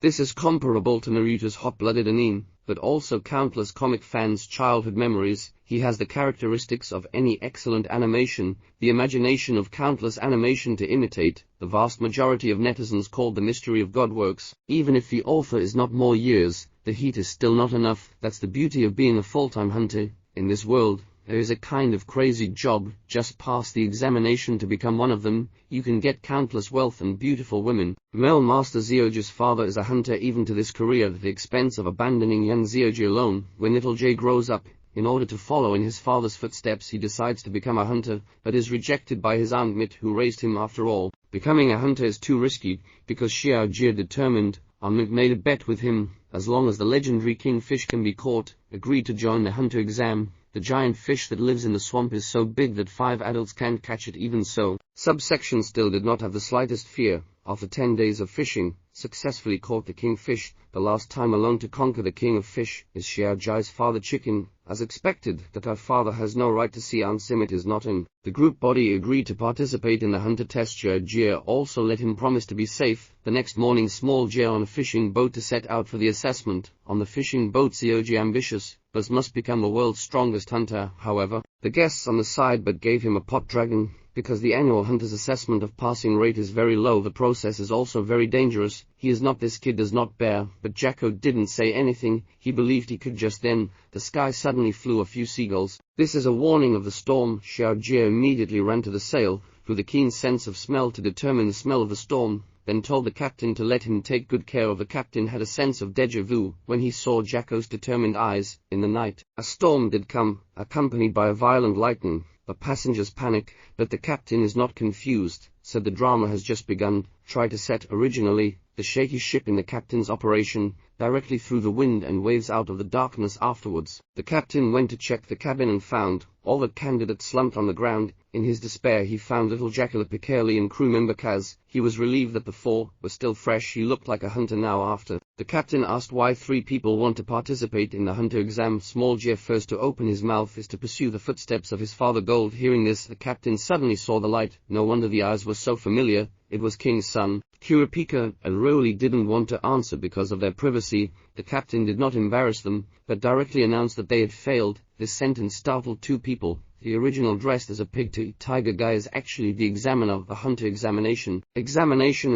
This is comparable to Naruto's hot-blooded anime, but also countless comic fans' childhood memories. He has the characteristics of any excellent animation, the imagination of countless animation to imitate. The vast majority of netizens called the mystery of God works. Even if the author is not more years, the heat is still not enough. That's the beauty of being a full-time hunter. In this world, there is a kind of crazy job. Just pass the examination to become one of them. You can get countless wealth and beautiful women. Mel Master Zioji's father is a hunter even to this career at the expense of abandoning young Zioji alone. When little Jay grows up, in order to follow in his father's footsteps, he decides to become a hunter, but is rejected by his aunt Mit, who raised him after all. Becoming a hunter is too risky, because Xiaojie determined, Aunt made a bet with him. As long as the legendary kingfish can be caught, agreed to join the hunter exam. The giant fish that lives in the swamp is so big that 5 adults can't catch it. Even so, Subsection still did not have the slightest fear. After 10 days of fishing, successfully caught the kingfish. The last time alone to conquer the king of fish is Xiaojie's father Chicken. As expected, that her father has no right to see Aunt Simit is not in. The group body agreed to participate in the hunter test. Xiaojie also let him promise to be safe. The next morning, Small Jie on a fishing boat to set out for the assessment. On the fishing boat, Zioji ambitious, but must become the world's strongest hunter. However, the guests on the side but gave him a pot dragon. Because the annual hunter's assessment of passing rate is very low, the process is also very dangerous. He is not, this kid does not bear, but Jacko didn't say anything. He believed he could. Just then, the sky suddenly flew a few seagulls. This is a warning of the storm. Xiaojie immediately ran to the sail, through the keen sense of smell to determine the smell of the storm, then told the captain to let him take good care of. The captain had a sense of déjà vu when he saw Jacko's determined eyes. In the night, a storm did come, accompanied by a violent lightning. The passengers panic, but the captain is not confused, said the drama has just begun. Tried to set originally the shaky ship in the captain's operation, directly through the wind and waves out of the darkness. Afterwards, the captain went to check the cabin and found all the candidates slumped on the ground. In his despair he found little Jacula Piccoli and crew member Kaz. He was relieved that the 4 were still fresh. He looked like a hunter now. After the captain asked why 3 people want to participate in the hunter exam, Small J first to open his mouth is to pursue the footsteps of his father Gold. Hearing this, the captain suddenly saw the light. No wonder the eyes were so familiar. It was King's son. Kurapika and Rowley didn't want to answer because of their privacy. The captain did not embarrass them, but directly announced that they had failed. This sentence startled 2 people. The original dressed as a pig to eat tiger guy is actually the examiner of the hunter examination. In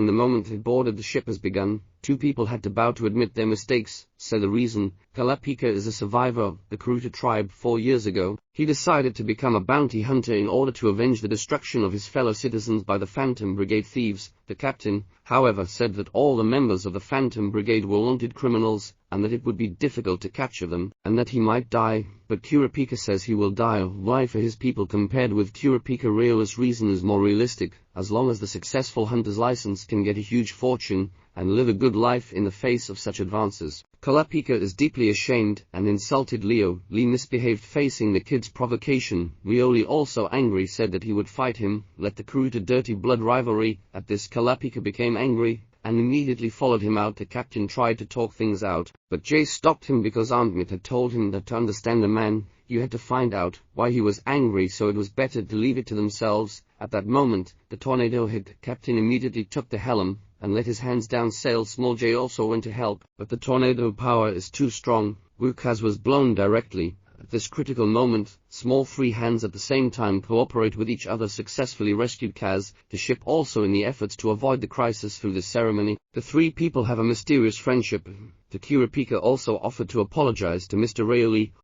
the moment they boarded the ship has begun. 2 people had to bow to admit their mistakes. So the reason, Kalapika is a survivor of the Karuta tribe 4 years ago. He decided to become a bounty hunter in order to avenge the destruction of his fellow citizens by the Phantom Brigade thieves. The captain, however, said that all the members of the Phantom Brigade were wanted criminals, and that it would be difficult to capture them, and that he might die. But Kurapika says he will die. Why for his people? Compared with Kurapika, Rayola's reason is more realistic. As long as the successful hunter's license can get a huge fortune and live a good life in the face of such advances. Kalapika is deeply ashamed and insulted Leo. Lee misbehaved facing the kid's provocation. Rioli, also angry, said that he would fight him, let the crew to dirty blood rivalry. At this, Kalapika became angry and immediately followed him out. The captain tried to talk things out, but Jay stopped him because Aunt Mit had told him that to understand a man, you had to find out why he was angry, so it was better to leave it to themselves. At that moment, the tornado hit. The captain immediately took the helm and let his hands down sail. Small J also went to help, but the tornado power is too strong. Wukaz was blown directly. At this critical moment, small 3 hands at the same time cooperate with each other, successfully rescued Kaz. The ship also in the efforts to avoid the crisis through this ceremony. The 3 people have a mysterious friendship. The Kurapika also offered to apologize to Mr. Rayoli.